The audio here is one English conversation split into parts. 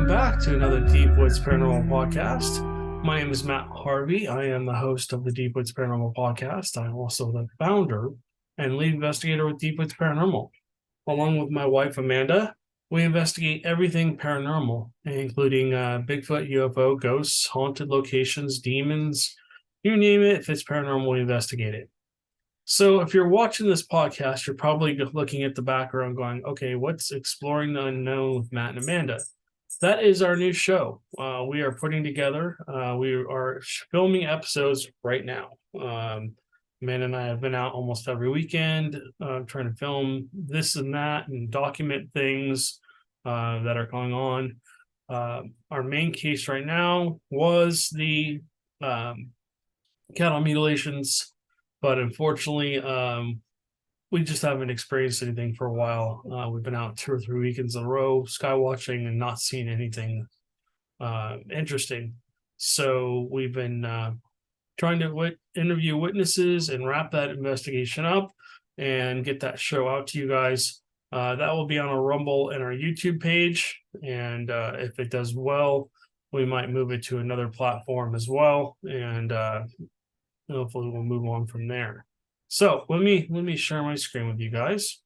back to another Deep Woods Paranormal podcast. My name is Matt Harvey. I am the host of the Deep Woods Paranormal podcast. I'm also the founder and lead investigator with Deep Woods Paranormal. Along with my wife, Amanda, we investigate everything paranormal, including Bigfoot, UFO, ghosts, haunted locations, demons, you name it. If it's paranormal, we investigate it. So if you're watching this podcast, you're probably looking at the background going, okay, what's Exploring the Unknown with Matt and Amanda? That is our new show. We are putting together, we are filming episodes right now. Amanda and I have been out almost every weekend trying to film this and that and document things that are going on. Our main case right now was the cattle mutilations, but unfortunately, we just haven't experienced anything for a while. We've been out 2 or 3 weekends in a row, sky watching, and not seeing anything interesting. So we've been trying to interview witnesses and wrap that investigation up and get that show out to you guys. That will be on our Rumble and our YouTube page. And if it does well, we might move it to another platform as well. And hopefully we'll move on from there. So let me share my screen with you guys.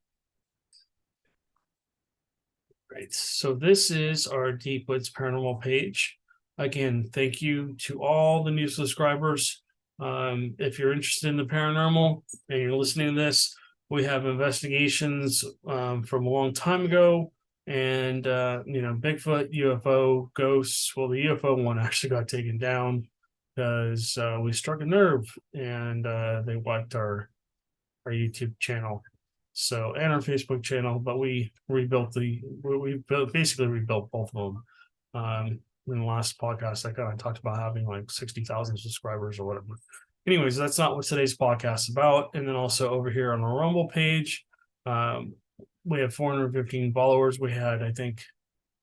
Right. So this is our Deep Woods Paranormal page. Again, thank you to all the new subscribers. If you're interested in the paranormal and you're listening to this, we have investigations from a long time ago, and Bigfoot, UFO, ghosts. Well, the UFO one actually got taken down because we struck a nerve and they wiped our YouTube channel, so, and our Facebook channel. But we basically rebuilt both of them. In the last podcast, I talked about having like 60,000 subscribers or whatever. Anyways, that's not what today's podcast is about. And then also over here on our Rumble page, we have 415 followers. We had, I think,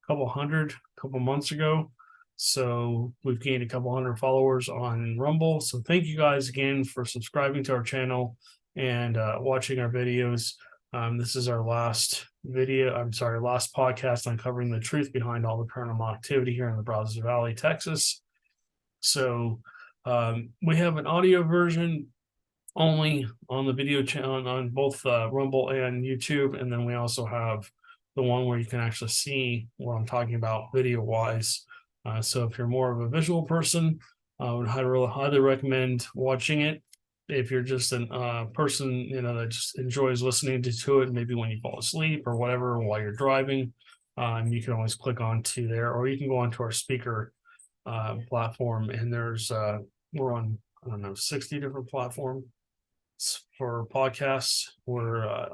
a couple months ago. So we've gained a couple hundred followers on Rumble. So thank you guys again for subscribing to our channel and watching our videos. This is our last podcast uncovering the truth behind all the paranormal activity here in the Brazos Valley, Texas. So we have an audio version only on the video channel on both Rumble and YouTube, and then we also have the one where you can actually see what I'm talking about video wise. So if you're more of a visual person, I would highly recommend watching it. If you're just a person, that just enjoys listening to it, maybe when you fall asleep or whatever while you're driving, you can always click onto there, or you can go onto our speaker platform, and there's we're on 60 different platforms for podcasts. We're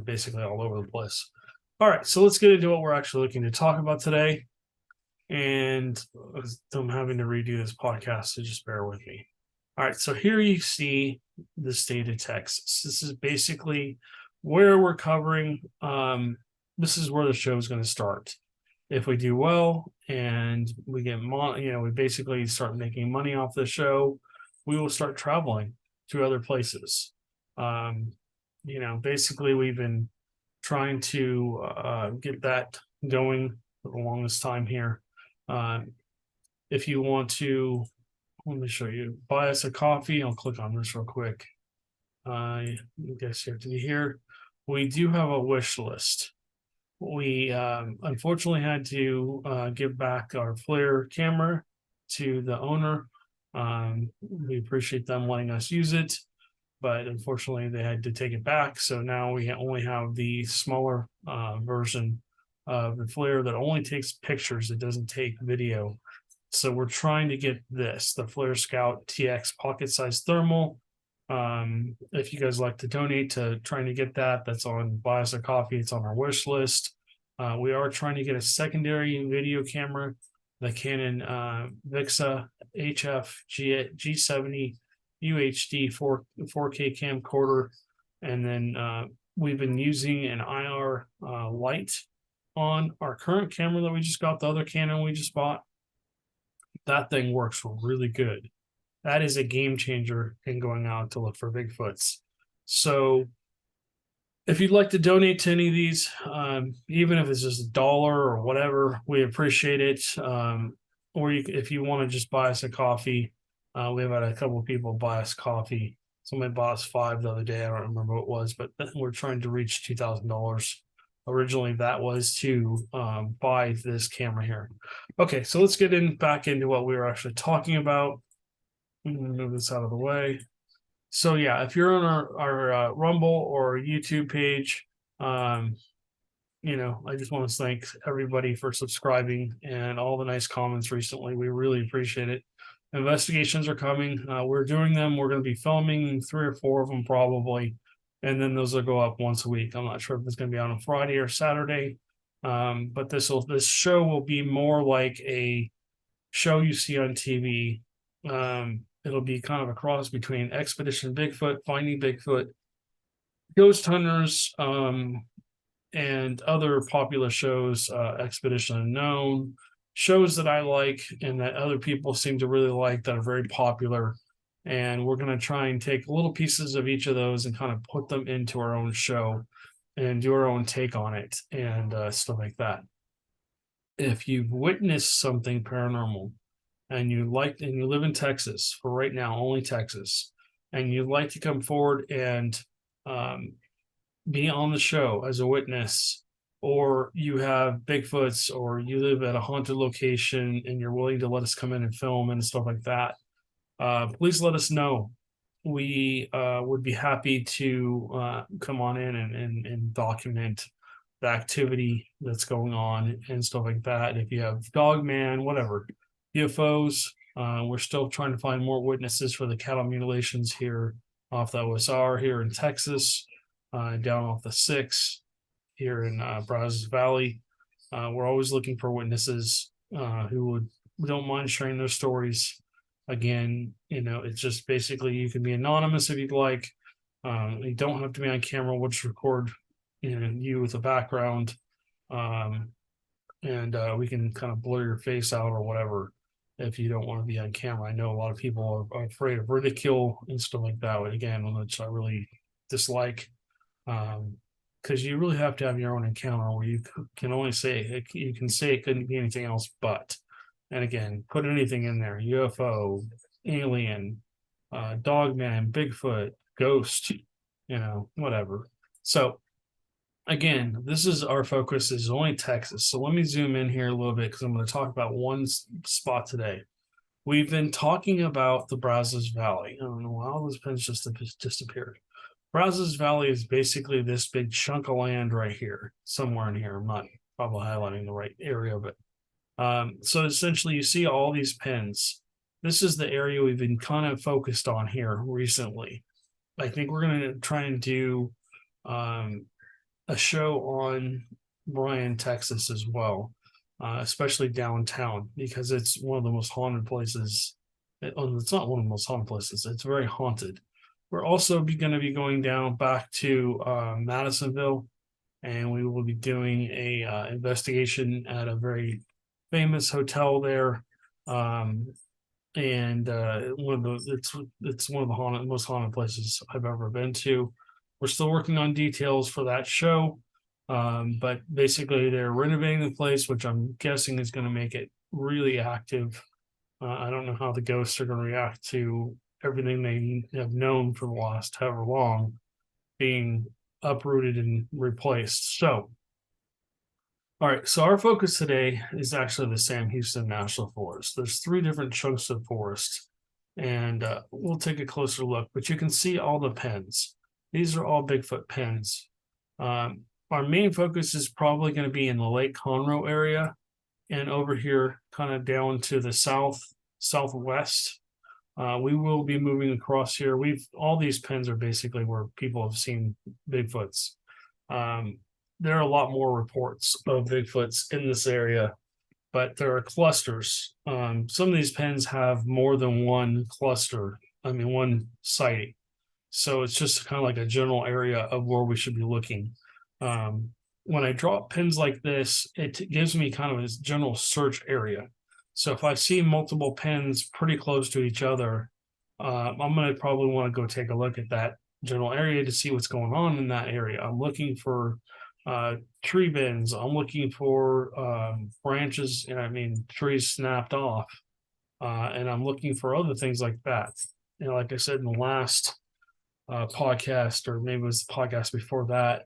basically all over the place. All right, so let's get into what we're actually looking to talk about today. And I'm having to redo this podcast, so just bear with me. All right, so here you see the state of Texas. This is basically where we're covering. This is where the show is going to start. If we do well and we get we basically start making money off the show, we will start traveling to other places. Basically we've been trying to get that going for the longest time here. If you want to, let me show you, buy us a coffee. I'll click on this real quick. I guess you have to be here. We do have a wish list. We unfortunately had to give back our FLIR camera to the owner. We appreciate them letting us use it, but unfortunately they had to take it back. So now we only have the smaller version of the FLIR that only takes pictures. It doesn't take video. So we're trying to get the FLIR Scout TX pocket-sized thermal. If you guys like to donate to trying to get that, that's on Buy Us a Coffee. It's on our wish list. We are trying to get a secondary video camera, the Canon VIXA HF G70 UHD 4K camcorder. And then we've been using an IR light on our current camera that we just got, the other Canon we just bought. That thing works really good. That is a game changer in going out to look for Bigfoots. So If you'd like to donate to any of these, even if it's just $1 or whatever, we appreciate it. Or if you want to just buy us a coffee, we've had a couple of people buy us coffee. Somebody bought us 5 the other day. I don't remember what it was, but we're trying to reach $2,000. Originally, that was to buy this camera here. Okay, so let's get back into what we were actually talking about. Move this out of the way. So yeah, if you're on our Rumble or YouTube page, um, I just want to thank everybody for subscribing and all the nice comments recently. We really appreciate it. Investigations are coming. We're doing them. We're going to be filming 3 or 4 of them probably, and then those will go up once a week. I'm not sure if it's going to be on a Friday or Saturday, but this show will be more like a show you see on TV. It'll be kind of a cross between Expedition Bigfoot, Finding Bigfoot, Ghost Hunters, and other popular shows, Expedition Unknown, shows that I like and that other people seem to really like that are very popular. And we're going to try and take little pieces of each of those and kind of put them into our own show and do our own take on it and stuff like that. If you've witnessed something paranormal, and you live in Texas for right now, only Texas, and you'd like to come forward and be on the show as a witness, or you have Bigfoots, or you live at a haunted location and you're willing to let us come in and film and stuff like that, please let us know. We would be happy to come on in and document the activity that's going on and stuff like that. If you have Dogman, whatever, UFOs. We're still trying to find more witnesses for the cattle mutilations here off the OSR here in Texas, down off the 6 here in Brazos Valley. We're always looking for witnesses who don't mind sharing their stories. Again, it's just basically you can be anonymous if you'd like. You don't have to be on camera. We'll just record you with a background, and we can kind of blur your face out or whatever if you don't want to be on camera. I know a lot of people are afraid of ridicule and stuff like that. Again, which I really dislike, because you really have to have your own encounter where you can only say it couldn't be anything else but. And again, put anything in there: UFO, alien, Dogman, Bigfoot, ghost, whatever. So again, this is our focus is only Texas. So let me zoom in here a little bit because I'm going to talk about one spot today. We've been talking about the Brazos Valley. I don't know why all those pins just disappeared. Brazos Valley is basically this big chunk of land right here, somewhere in here. I'm not probably highlighting the right area, but so essentially you see all these pins. This is the area we've been kind of focused on here recently. I think we're going to try and do a show on Bryan, Texas as well, especially downtown, because it's one of the most haunted places. It's not one of the most haunted places. It's very haunted. We're also going to be going down back to Madisonville, and we will be doing a investigation at a very famous hotel there. And it's one of the most haunted places I've ever been to. We're still working on details for that show, but basically they're renovating the place, which I'm guessing is going to make it really active. I don't know how the ghosts are going to react to everything they have known for the last however long being uprooted and replaced. So, all right, so our focus today is actually the Sam Houston National Forest. There's 3 different chunks of forest, and we'll take a closer look, but you can see all the pins. These are all Bigfoot pins. Our main focus is probably going to be in the Lake Conroe area and over here kind of down to the southwest. We will be moving across here. All these pins are basically where people have seen Bigfoots. There are a lot more reports of Bigfoots in this area, but there are clusters. Some of these pins have more than one one sighting. So it's just kind of like a general area of where we should be looking. When I drop pins like this, it gives me kind of a general search area. So if I see multiple pins pretty close to each other, I'm going to probably want to go take a look at that general area to see what's going on in that area. I'm looking for tree bends. I'm looking for branches, trees snapped off. And I'm looking for other things like that. Like I said in the last podcast, or maybe it was the podcast before that,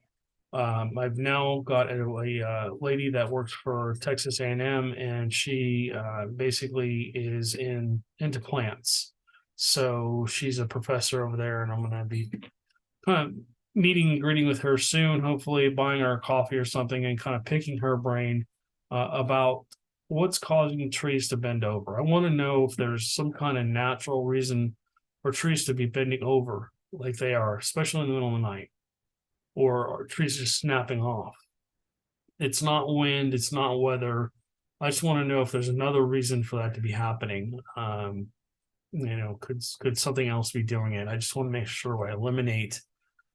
I've now got a lady that works for Texas A&M, and she basically is into plants. So she's a professor over there, and I'm going to be kind of meeting and greeting with her soon, hopefully buying her a coffee or something, and kind of picking her brain about what's causing trees to bend over. I want to know if there's some kind of natural reason for trees to be bending over like they are, especially in the middle of the night, or trees just snapping off. It's not wind, it's not weather. I just want to know if there's another reason for that to be happening. Could something else be doing it? I just want to make sure I eliminate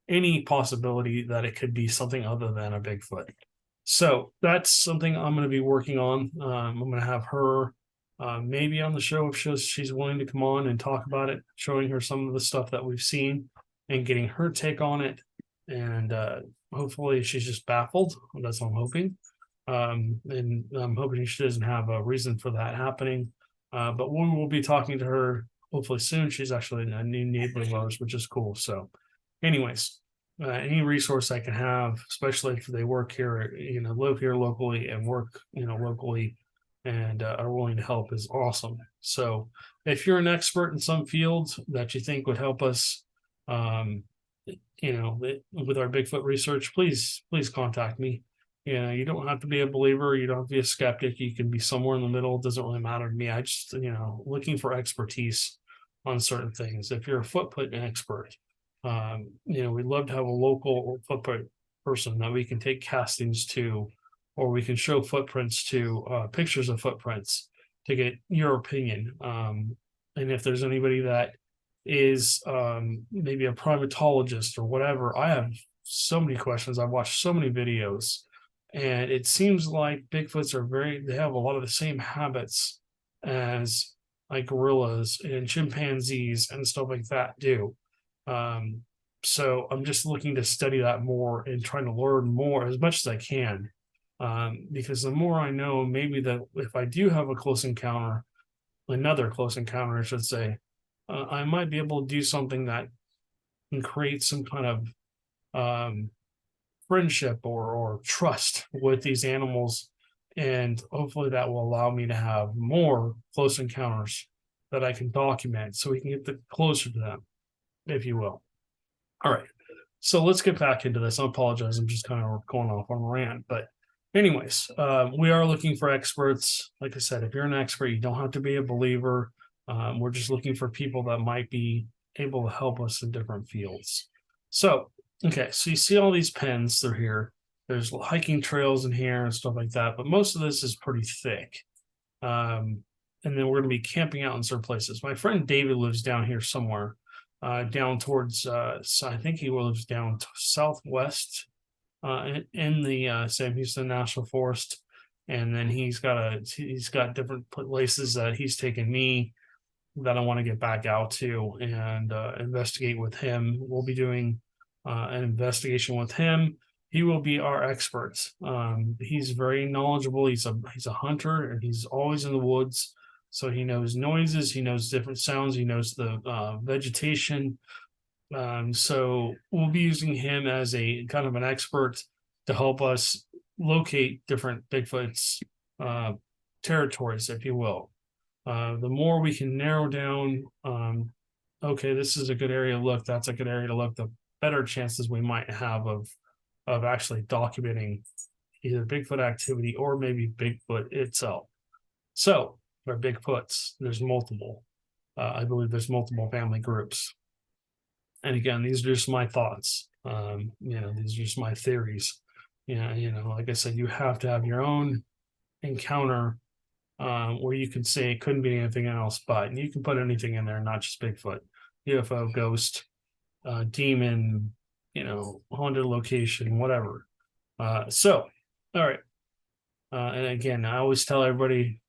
any possibility that it could be something other than a Bigfoot. So that's something I'm going to be working on. I'm going to have her maybe on the show if she's willing to come on and talk about it, showing her some of the stuff that we've seen and getting her take on it. And hopefully she's just baffled. That's what I'm hoping. And I'm hoping she doesn't have a reason for that happening. But we will be talking to her hopefully soon. She's actually a new neighbor of ours, which is cool. So anyways, any resource I can have, especially if they work here, live here locally and work, locally, and are willing to help, is awesome. So if you're an expert in some fields that you think would help us, with our Bigfoot research, please contact me. You don't have to be a believer. You don't have to be a skeptic. You can be somewhere in the middle. It doesn't really matter to me. I just, looking for expertise on certain things. If you're a footprint expert, we'd love to have a local footprint person that we can take castings to, or we can show footprints to, pictures of footprints to get your opinion. And if there's anybody that is maybe a primatologist or whatever, I have so many questions. I've watched so many videos, and it seems like Bigfoots they have a lot of the same habits as like gorillas and chimpanzees and stuff like that do. So I'm just looking to study that more and trying to learn more as much as I can. Because the more I know, maybe that if I do have another close encounter, I should say, I might be able to do something that can create some kind of friendship or trust with these animals. And hopefully that will allow me to have more close encounters that I can document so we can get closer to them, if you will. All right. So let's get back into this. I apologize. I'm just kind of going off on a rant. But anyways, we are looking for experts. Like I said, if you're an expert, you don't have to be a believer. We're just looking for people that might be able to help us in different fields. So, okay. So you see all these pens through here. There's hiking trails in here and stuff like that. But most of this is pretty thick. And then we're going to be camping out in certain places. My friend David lives down here somewhere. Down towards, I think he lives down southwest in the Sam Houston National Forest, and then he's got different places that he's taken me that I want to get back out to and investigate with him. We'll be doing an investigation with him. He will be our expert. He's very knowledgeable. He's a hunter, and he's always in the woods. So he knows noises, he knows different sounds, he knows the vegetation. So we'll be using him as a kind of an expert to help us locate different Bigfoot's territories, if you will. The more we can narrow down, okay, this is a good area to look, that's a good area to look, the better chances we might have of actually documenting either Bigfoot activity or maybe Bigfoot itself. So, or Bigfoots, there's multiple. I believe there's multiple family groups. And again, these are just my thoughts. These are just my theories. Like I said, you have to have your own encounter where you can say it couldn't be anything else, but you can put anything in there, not just Bigfoot, UFO, ghost, demon, haunted location, whatever. All right. And again, I always tell everybody,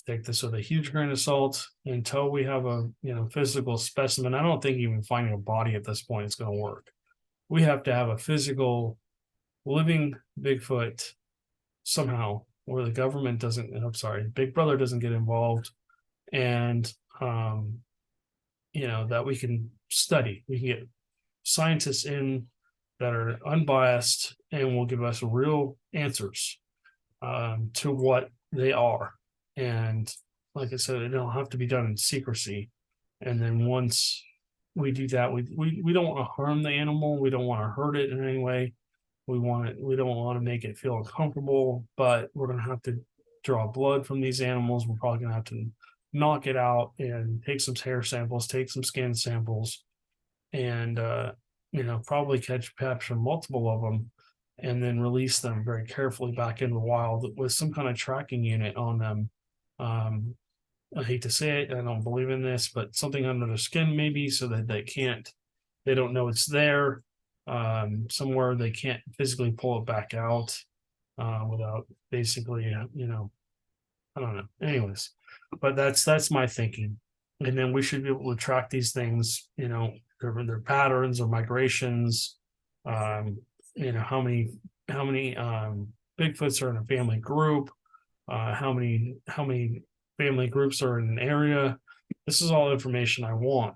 take this with a huge grain of salt until we have a physical specimen. I don't think even finding a body at this point is going to work. We have to have a physical living Bigfoot somehow, where the government doesn't. I'm sorry, Big Brother doesn't get involved, and that we can study. We can get scientists in that are unbiased and will give us real answers to what they are. And like I said, it don't have to be done in secrecy. And then once we do that, we don't want to harm the animal. We don't want to hurt it in any way. We don't want to make it feel uncomfortable, but we're going to have to draw blood from these animals. We're probably going to have to knock it out and take some hair samples, take some skin samples, and probably capture multiple of them, and then release them very carefully back into the wild with some kind of tracking unit on them. I hate to say it, I don't believe in this, but something under the skin maybe, so that they don't know it's there. Somewhere they can't physically pull it back out without basically, I don't know. Anyways, but that's my thinking. And then we should be able to track these things, their patterns or migrations, how many Bigfoots are in a family group, how many family groups are in an area. This is all information I want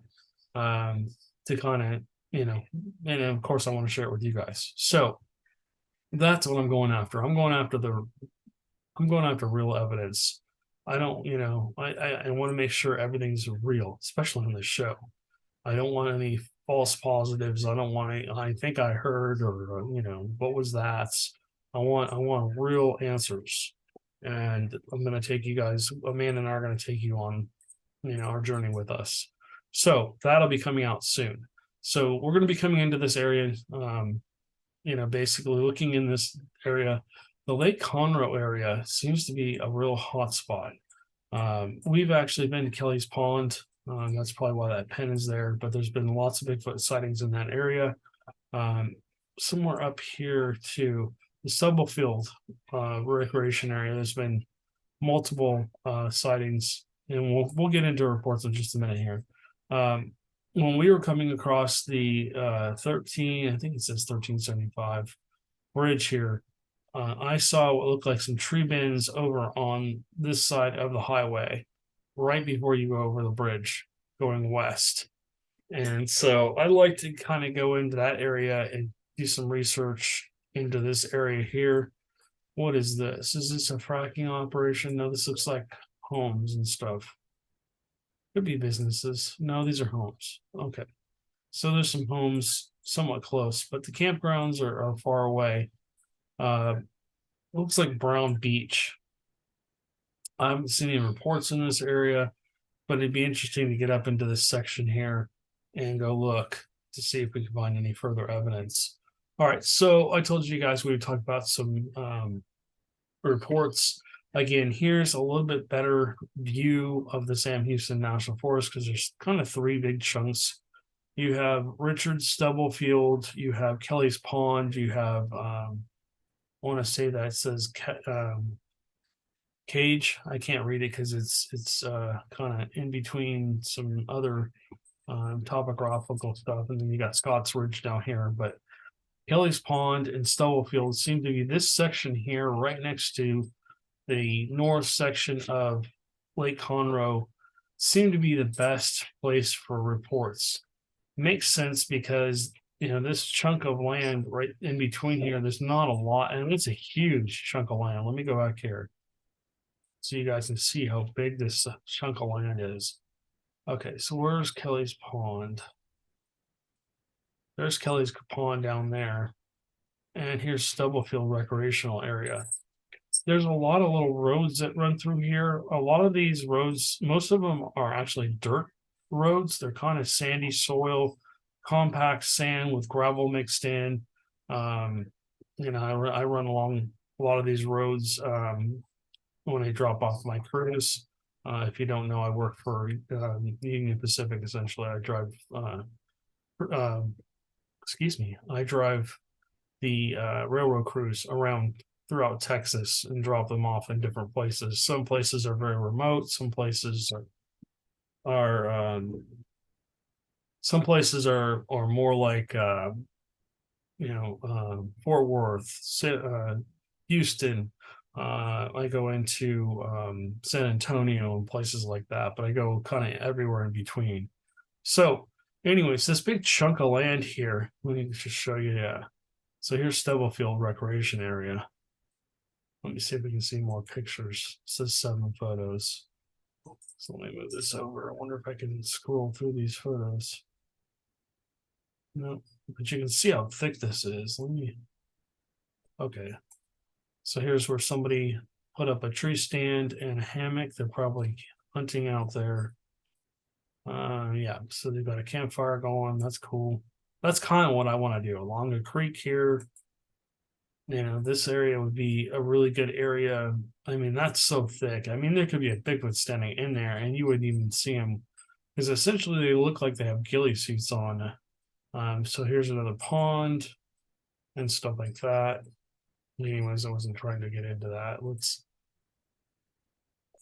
to kind of, and of course I want to share it with you guys. So that's what I'm going after. I'm going after real evidence. I don't, I want to make sure everything's real, especially on this show. I don't want any false positives. I don't want any, I think I heard, or what was that? I want real answers. And I'm going to take you guys, Amanda and I are going to take you on, our journey with us. So that'll be coming out soon. So we're going to be coming into this area, basically looking in this area. The Lake Conroe area seems to be a real hot spot. We've actually been to Kelly's Pond. That's probably why that pen is there, but there's been lots of Bigfoot sightings in that area. Somewhere up here to the Stubblefield recreation area, there's been multiple sightings, and we'll get into reports in just a minute here. When we were coming across the 13, I think it says 1375 bridge here, I saw what looked like some tree bins over on this side of the highway, right before you go over the bridge going west. And so I like to kind of go into that area and do some research into this area here. What is this? Is this a fracking operation? No, this looks like homes and stuff. Could be businesses. No, these are homes. Okay. So there's some homes somewhat close, but the campgrounds are far away. Looks like Brown Beach. I haven't seen any reports in this area, but it'd be interesting to get up into this section here and go look to see if we can find any further evidence. All right, so I told you guys we would talk about some reports. Again, here's a little bit better view of the Sam Houston National Forest, because there's kind of three big chunks. You have Richard Stubblefield, you have Kelly's Pond, you have, I want to say that it says Cage. I can't read it because it's kind of in between some other topographical stuff, and then you got Scotts Ridge down here. But Kelly's Pond and Stubblefield seem to be this section here, right next to the north section of Lake Conroe, seem to be the best place for reports. Makes sense because this chunk of land right in between here, there's not a lot, and it's a huge chunk of land. Let me go back here so you guys can see how big this chunk of land is. Okay, so where's Kelly's Pond? There's Kelly's Pond down there, and here's Stubblefield recreational area. There's a lot of little roads that run through here. A lot of these roads, most of them are actually dirt roads. They're kind of sandy soil, compact sand with gravel mixed in. I run along a lot of these roads when I drop off my crews. If you don't know, I work for Union Pacific. Essentially, I drive. I drive the railroad crews around throughout Texas and drop them off in different places. Some places are very remote. Are some places are more like Fort Worth, Houston. I go into San Antonio and places like that, but I go kind of everywhere in between. So, anyways, this big chunk of land here, let me just show you. Yeah. So here's Stubblefield Recreation Area. Let me see if we can see more pictures. It says 7 photos. So let me move this over. I wonder if I can scroll through these photos. No, but you can see how thick this is. Okay. So here's where somebody put up a tree stand and a hammock. They're probably hunting out there. Yeah, so they've got a campfire going. That's cool. That's kind of what I want to do along the creek here. This area would be a really good area. I mean, that's so thick. I mean, there could be a Bigfoot standing in there and you wouldn't even see them because essentially they look like they have ghillie suits on. So here's another pond and stuff like that. Anyways, I wasn't trying to get into that.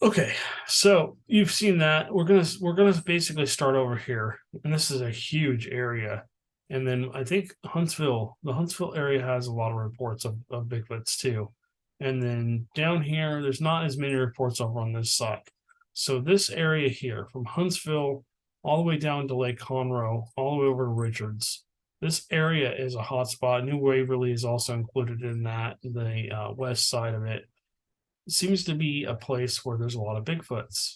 Okay, so you've seen that. We're gonna basically start over here, and this is a huge area. And then I think the Huntsville area has a lot of reports of Bigfoots too. And then down here, there's not as many reports over on this side. So this area here, from Huntsville all the way down to Lake Conroe, all the way over to Richards, this area is a hot spot. New Waverly is also included in that, the west side of it. It seems to be a place where there's a lot of Bigfoots.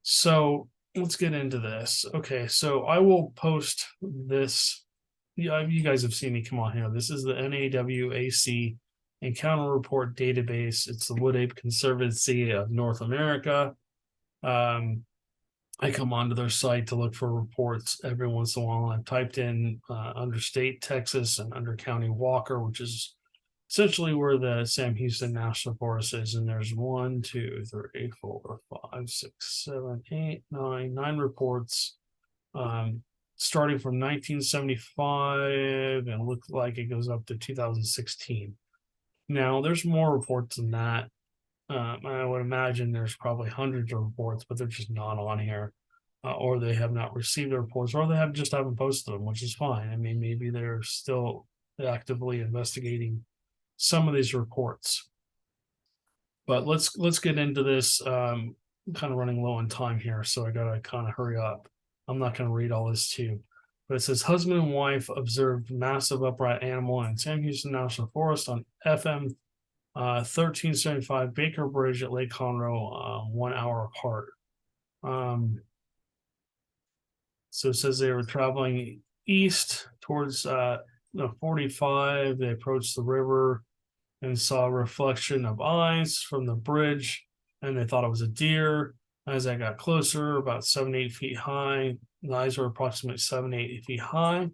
So let's get into this. Okay, so I will post this. Yeah, you guys have seen me come on here. This is the NAWAC Encounter Report Database. It's the Wood Ape Conservancy of North America. I come onto their site to look for reports every once in a while. I've typed in under state Texas and under county Walker, which is essentially where the Sam Houston National Forest is. And there's 1, 2, 3, 4, 5, 6, 7, 8, 9 reports starting from 1975 and look like it goes up to 2016. Now, there's more reports than that. I would imagine there's probably hundreds of reports, but they're just not on here, or they have not received the reports, or they haven't posted them, which is fine. I mean, maybe they're still actively investigating some of these reports. But let's get into this. I'm kind of running low on time here, so I gotta kind of hurry up. I'm not going to read all this to you, but it says husband and wife observed massive upright animal in Sam Houston National Forest on FM 1375 Baker Bridge at Lake Conroe, 1 hour apart. So it says they were traveling east towards 45. They approached the river and saw a reflection of eyes from the bridge, and they thought it was a deer. As I got closer, about 7-8 feet high, the eyes were approximately 7-8 feet high,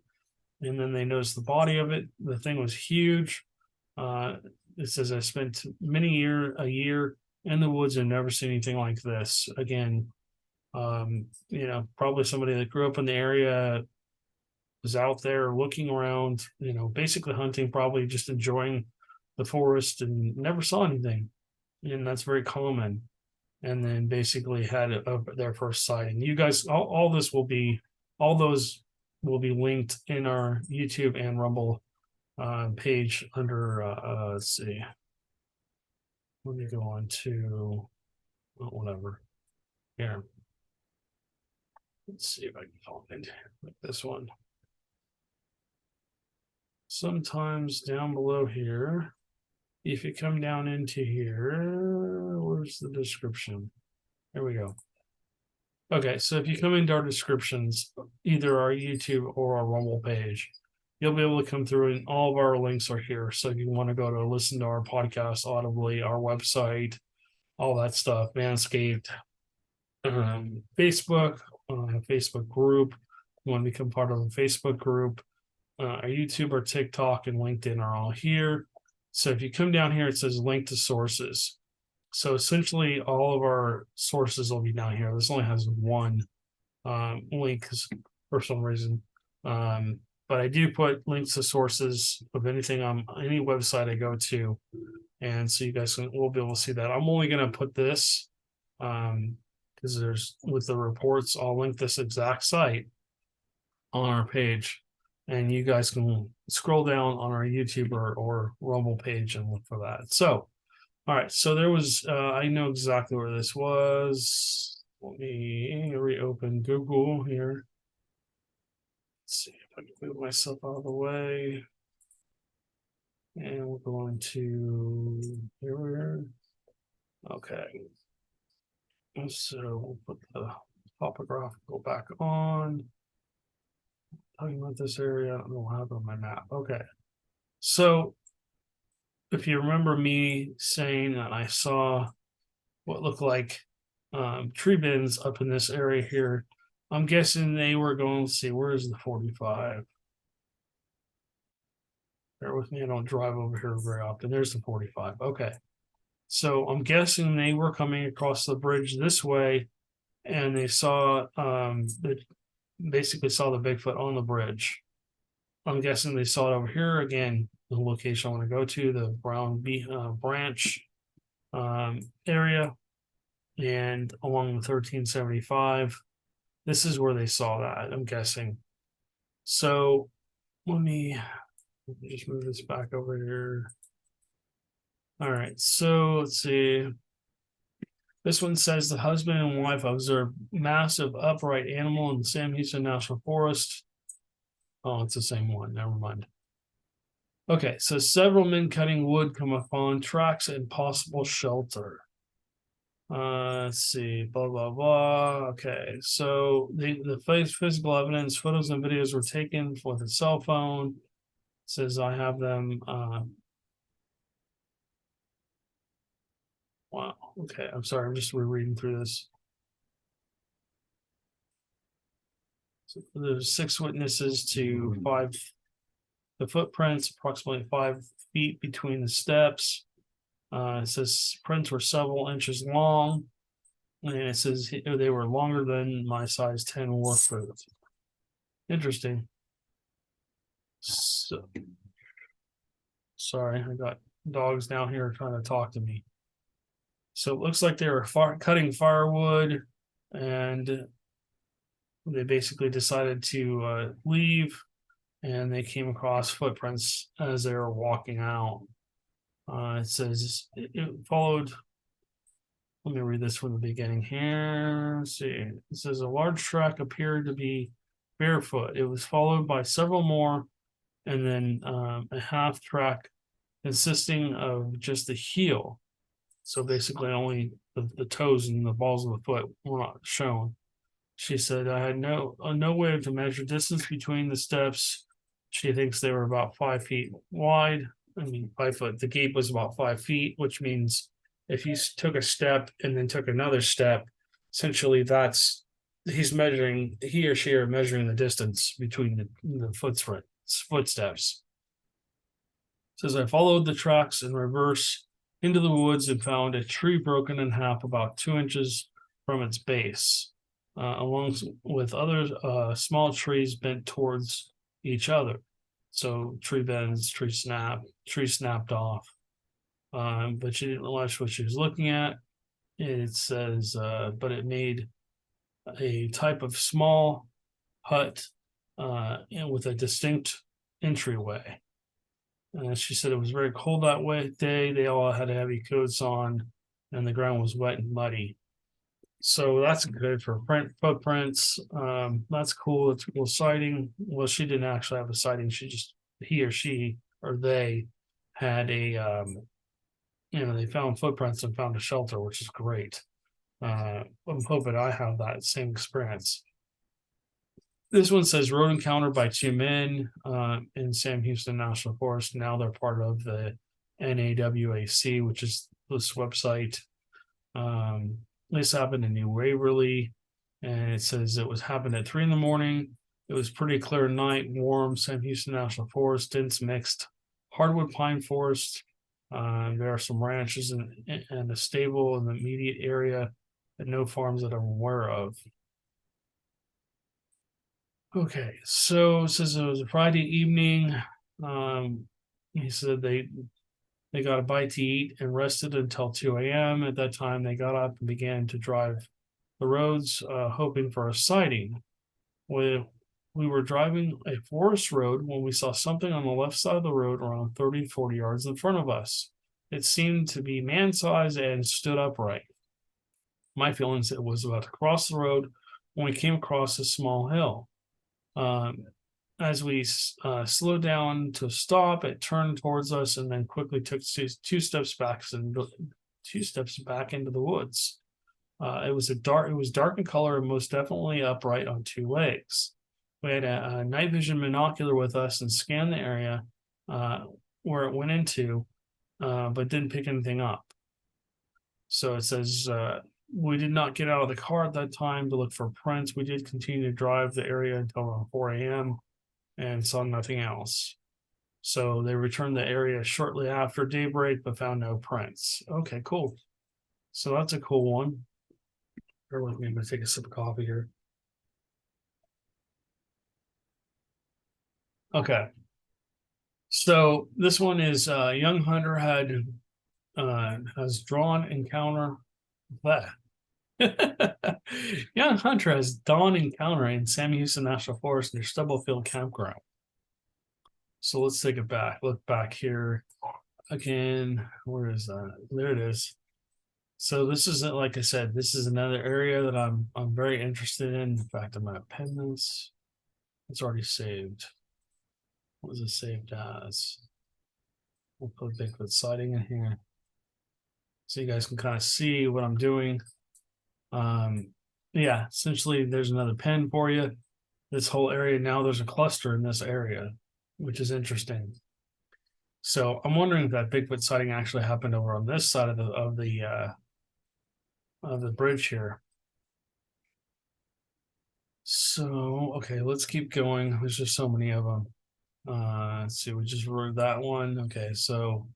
and then they noticed the body of it. The thing was huge. It says I spent a year in the woods and never seen anything like this. Again, probably somebody that grew up in the area, was out there looking around, basically hunting, probably just enjoying the forest and never saw anything. And that's very common. And then basically had their first sighting. You guys, all those will be linked in our YouTube and Rumble page under, let's see. Let me go on to whatever. Here. Let's see if I can find like this one. Sometimes down below here, if you come down into here, where's the description? There we go. Okay, so if you come into our descriptions, either our YouTube or our Rumble page, you'll be able to come through, and all of our links are here. So if you want to go to listen to our podcast audibly, our website, all that stuff, Manscaped, Facebook, Facebook group. You want to become part of a Facebook group. Our YouTube, our TikTok, and LinkedIn are all here. So if you come down here, it says link to sources. So essentially, all of our sources will be down here. This only has one link for some reason. But I do put links to sources of anything on any website I go to. And so you guys will be able to see that. I'm only going to put this because there's with the reports, I'll link this exact site on our page, and you guys can scroll down on our YouTube or Rumble page and look for that. So, all right. So there was, I know exactly where this was. Let me reopen Google here. Let's see if I can move myself out of the way. And we're going to here. Okay. So we'll put the topographical back on. Talking about this area, I don't know what happened on my map. Okay. So if you remember me saying that I saw what looked like tree bins up in this area here, I'm guessing they were going to see where is the 45. Bear with me, I don't drive over here very often. There's the 45. Okay. So I'm guessing they were coming across the bridge this way, and they saw basically saw the Bigfoot on the bridge. I'm guessing they saw it over here again. The location I want to go to, the Brown Branch area, and along the 1375. This is where they saw that, I'm guessing. So let me just move this back over here. All right, so let's see. This one says the husband and wife observed massive upright animal in the Sam Houston National Forest. Oh, it's the same one. Never mind. Okay, so several men cutting wood come upon tracks and possible shelter. Let's see, blah blah blah. Okay, so the physical evidence, photos and videos were taken with a cell phone. It says I have them. Wow. Okay, I'm sorry. I'm just rereading through this. So there's 6 witnesses to 5. The footprints, approximately 5 feet between the steps. It says prints were several inches long, and it says they were longer than my size 10 work boot. Interesting. So, sorry, I got dogs down here trying to talk to me. So it looks like they were cutting firewood, and they basically decided to leave, and they came across footprints as they were walking out. It says it followed. Let me read this from the beginning here. Let's see. It says a large track appeared to be barefoot. It was followed by several more, and then a half track consisting of just the heel. So basically, only the toes and the balls of the foot were not shown. She said, I had no way to measure distance between the steps. She thinks they were about 5 feet wide. I mean, 5 foot. The gap was about 5 feet, which means if he took a step and then took another step, essentially that's he or she are measuring the distance between the footsteps. It says I followed the tracks in reverse into the woods and found a tree broken in half about 2 inches from its base, along with other small trees bent towards each other. So tree bends, tree snapped off. But she didn't realize what she was looking at. It says, but it made a type of small hut and with a distinct entryway. She said it was very cold that day. They all had heavy coats on, and the ground was wet and muddy. So that's good for footprints. That's cool. It's a cool sighting. Well, she didn't actually have a sighting. He or she or they had a, they found footprints and found a shelter, which is great. I'm hoping I have that same experience. This one says road encounter by 2 men in Sam Houston National Forest. Now they're part of the NAWAC, which is this website. This happened in New Waverly, and it says it happened at 3 a.m. It was pretty clear night, warm. Sam Houston National Forest, dense mixed hardwood pine forest. There are some ranches and a stable in the immediate area, and no farms that I'm aware of. Okay, so it says it was a Friday evening. He said They got a bite to eat and rested until 2 a.m. At that time, they got up and began to drive the roads, hoping for a sighting. We were driving a forest road when we saw something on the left side of the road around 30 to 40 yards in front of us. It seemed to be man sized and stood upright. My feelings it was about to cross the road when we came across a small hill. Um, as we slowed down to a stop, it turned towards us and then quickly took two steps back into the woods. It was dark in color and most definitely upright on two legs. We had a night vision binocular with us and scanned the area uh, where it went into, but didn't pick anything up. So it says we did not get out of the car at that time to look for prints. We did continue to drive the area until around 4 a.m. and saw nothing else. So they returned the area shortly after daybreak, but found no prints. Okay, cool. So that's a cool one. Bear with me. I'm going to take a sip of coffee here. Okay. So this one is young hunter has drawn encounter. What? Young hunter has dawn encounter in Sam Houston National Forest near Stubblefield Campground. So let's take it back. Look back here again. Where is that? There it is. So this isn't, like I said, this is another area that I'm very interested in. In fact, I'm gonna pin this. It's already saved. What was it saved as? We'll put Bigfoot sighting in here so you guys can kind of see what I'm doing. Yeah, essentially there's another pin for you. This whole area now, there's a cluster in this area, which is interesting. So I'm wondering if that Bigfoot sighting actually happened over on this side of the bridge here. So okay, let's keep going. There's just so many of them. Let's see, we just wrote that one. Okay, so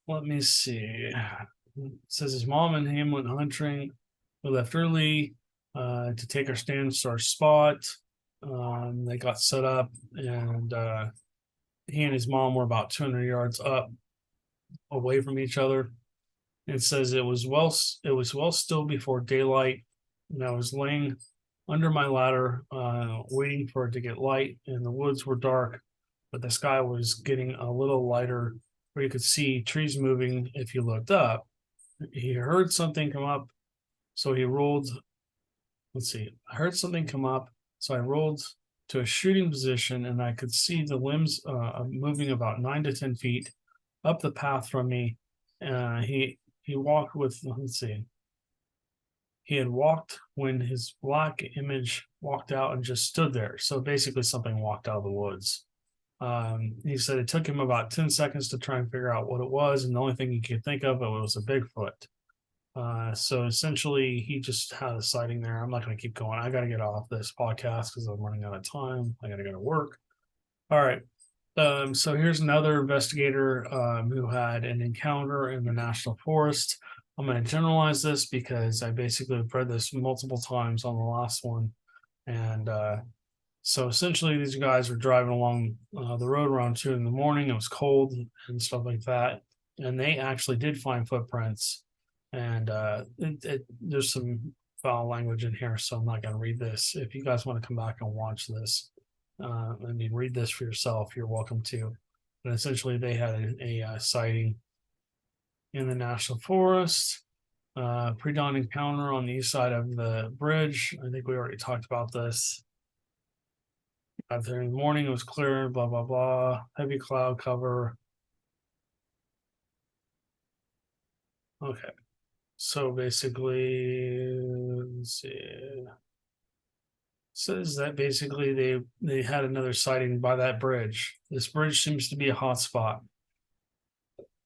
let me see. It says his mom and him went hunting. We left early to take our stands to our spot. They got set up, and he and his mom were about 200 yards up away from each other. It says it was well still before daylight, and I was laying under my ladder, waiting for it to get light, and the woods were dark, but the sky was getting a little lighter, where you could see trees moving if you looked up. He heard something come up, so he rolled. Let's see. I heard something come up, so I rolled to a shooting position, and I could see the limbs moving about 9 to 10 feet up the path from me. He walked with. Let's see. He had walked when his black image walked out and just stood there. So basically, something walked out of the woods. He said it took him about 10 seconds to try and figure out what it was, and the only thing he could think of it was a Bigfoot. So essentially, he just had a sighting there. I'm not going to keep going. I got to get off this podcast because I'm running out of time. I got to go to work. All right. So here's another investigator who had an encounter in the national forest. I'm going to generalize this because I basically read this multiple times on the last one. And so essentially, these guys were driving along the road around 2 in the morning. It was cold and stuff like that. And they actually did find footprints. And there's some foul language in here, so I'm not going to read this. If you guys want to come back and watch this, read this for yourself, you're welcome to. And essentially, they had a sighting in the national forest. Pre-dawn encounter on the east side of the bridge. I think we already talked about this. Out there in the morning, it was clear, blah, blah, blah. Heavy cloud cover. Okay. So basically, let's see. It says that basically they had another sighting by that bridge. This bridge seems to be a hot spot.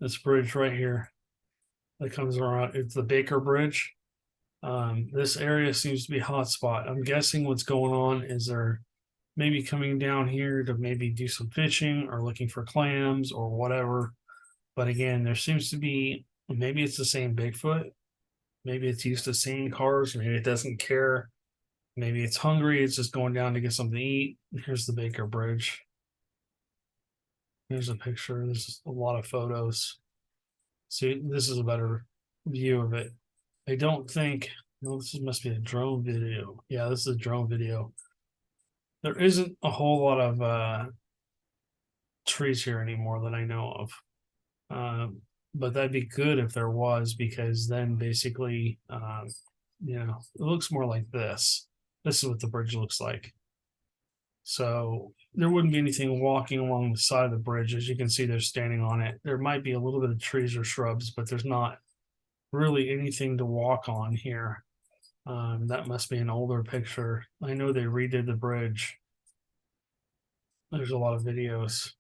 This bridge right here that comes around, it's the Baker Bridge. This area seems to be a hot spot. I'm guessing what's going on is they're maybe coming down here to maybe do some fishing or looking for clams or whatever. But again, there seems to be, maybe it's the same Bigfoot. Maybe it's used to seeing cars. Maybe it doesn't care. Maybe it's hungry. It's just going down to get something to eat. Here's the Baker Bridge. Here's a picture. There's a lot of photos. See, this is a better view of it. I don't think, no, this must be a drone video. Yeah, this is a drone video. There isn't a whole lot of trees here anymore that I know of. But that'd be good if there was, because then basically, it looks more like this. This is what the bridge looks like. So there wouldn't be anything walking along the side of the bridge. As you can see, they're standing on it. There might be a little bit of trees or shrubs, but there's not really anything to walk on here. That must be an older picture. I know they redid the bridge. There's a lot of videos.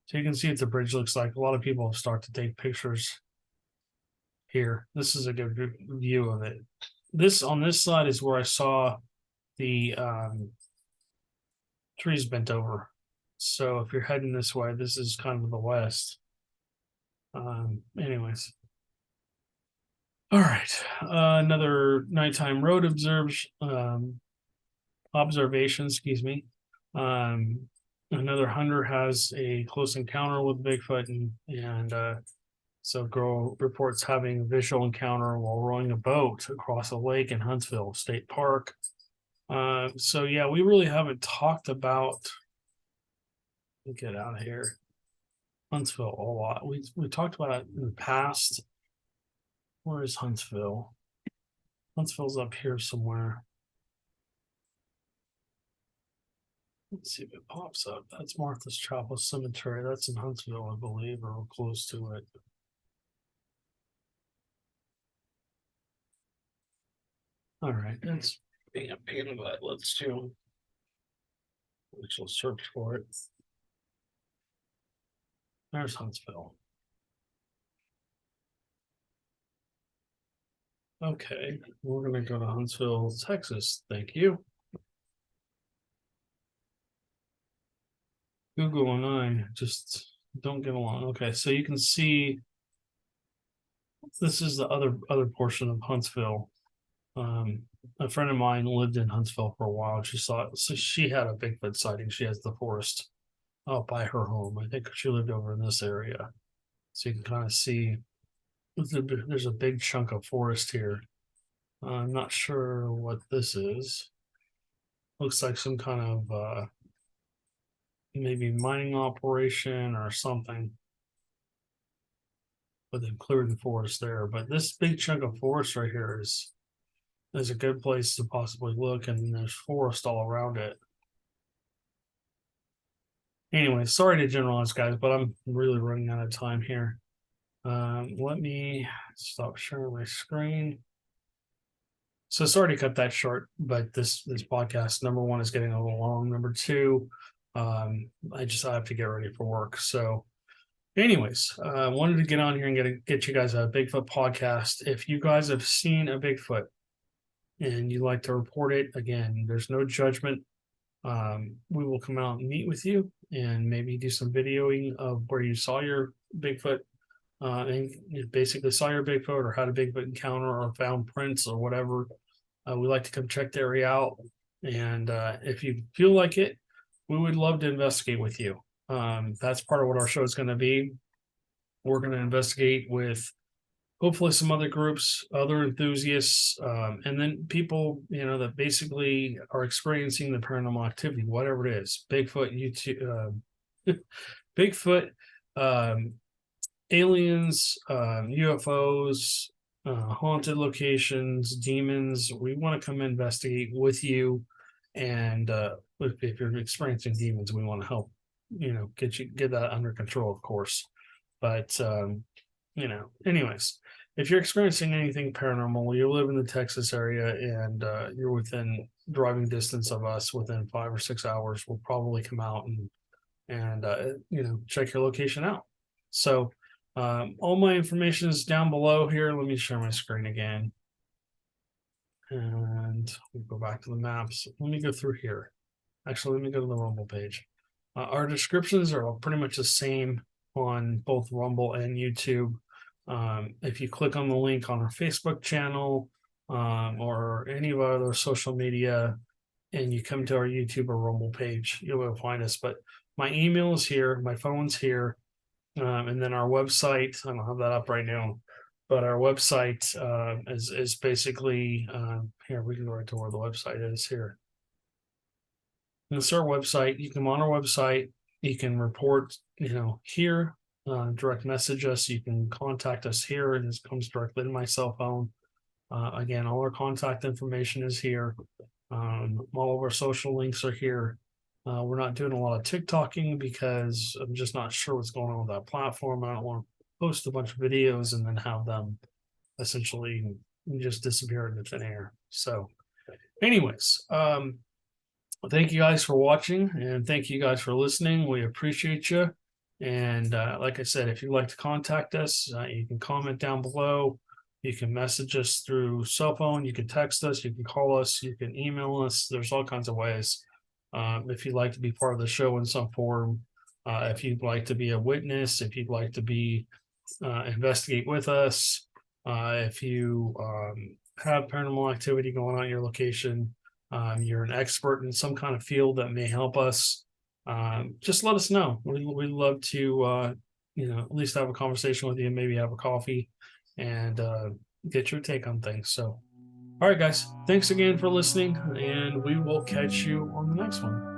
So you can see what the bridge looks like. A lot of people have started to take pictures here. This is a good view of it. On this side is where I saw the trees bent over. So if you're heading this way, this is kind of the west. Anyways. All right. Another nighttime road observation, excuse me. Another hunter has a close encounter with Bigfoot, and so girl reports having a visual encounter while rowing a boat across a lake in Huntsville State Park. So yeah, we really haven't talked about, let me get out of here, Huntsville a lot. We talked about it in the past. Where is Huntsville? Huntsville's up here somewhere. Let's see if it pops up. That's Martha's Chapel Cemetery. That's in Huntsville, I believe, or close to it. All right, that's being a pain in the butt. Let's do. We shall search for it. There's Huntsville. Okay, we're gonna go to Huntsville, Texas. Thank you. Google and I just don't get along. Okay, so you can see this is the other portion of Huntsville. A friend of mine lived in Huntsville for a while. So she had a Bigfoot sighting. She has the forest out by her home. I think she lived over in this area. So you can kind of see there's a big chunk of forest here. I'm not sure what this is. Looks like some kind of maybe mining operation or something. But they've cleared the forest there. But this big chunk of forest right here is a good place to possibly look, and there's forest all around it. Anyway, sorry to generalize, guys, but I'm really running out of time here. Let me stop sharing my screen. So sorry to cut that short, but this podcast, number one, is getting a little long. Number two, I have to get ready for work. So anyways, I wanted to get on here and get you guys a Bigfoot podcast. If you guys have seen a Bigfoot and you'd like to report it, again, there's no judgment. We will come out and meet with you and maybe do some videoing of where you saw your Bigfoot, and you basically saw your Bigfoot or had a Bigfoot encounter or found prints or whatever. We like to come check the area out. And if you feel like it, we would love to investigate with you. That's part of what our show is going to be. We're going to investigate with hopefully some other groups, other enthusiasts, and then people, that basically are experiencing the paranormal activity, whatever it is. Bigfoot, Bigfoot, aliens, UFOs, haunted locations, demons. We want to come investigate with you. And if you're experiencing demons, we want to help, get that under control, of course. But anyways, if you're experiencing anything paranormal, you live in the Texas area and you're within driving distance of us within 5 or 6 hours, we'll probably come out and check your location out. So all my information is down below here. Let me share my screen again. And we'll go back to the maps. Let me go through here. Actually, let me go to the Rumble page. Our descriptions are all pretty much the same on both Rumble and YouTube. If you click on the link on our Facebook channel or any of our other social media and you come to our YouTube or Rumble page, you'll be able to find us. But my email is here, my phone's here. And then our website, I don't have that up right now, but our website is basically here. We can go right to where the website is here. This is our website. You come on our website. You can report, here, direct message us. You can contact us here, and this comes directly to my cell phone. Again, all our contact information is here. All of our social links are here. We're not doing a lot of TikToking because I'm just not sure what's going on with that platform. I don't want to post a bunch of videos and then have them essentially just disappear into thin air. So, anyways, thank you guys for watching, and thank you guys for listening. We appreciate you. And like I said, if you'd like to contact us, you can comment down below. You can message us through cell phone. You can text us. You can call us. You can email us. There's all kinds of ways. If you'd like to be part of the show in some form, if you'd like to be a witness, if you'd like to be investigate with us, if you have paranormal activity going on at your location, you're an expert in some kind of field that may help us, just let us know. We'd love to, at least have a conversation with you, maybe have a coffee, and get your take on things. So, all right, guys, thanks again for listening, and we will catch you on the next one.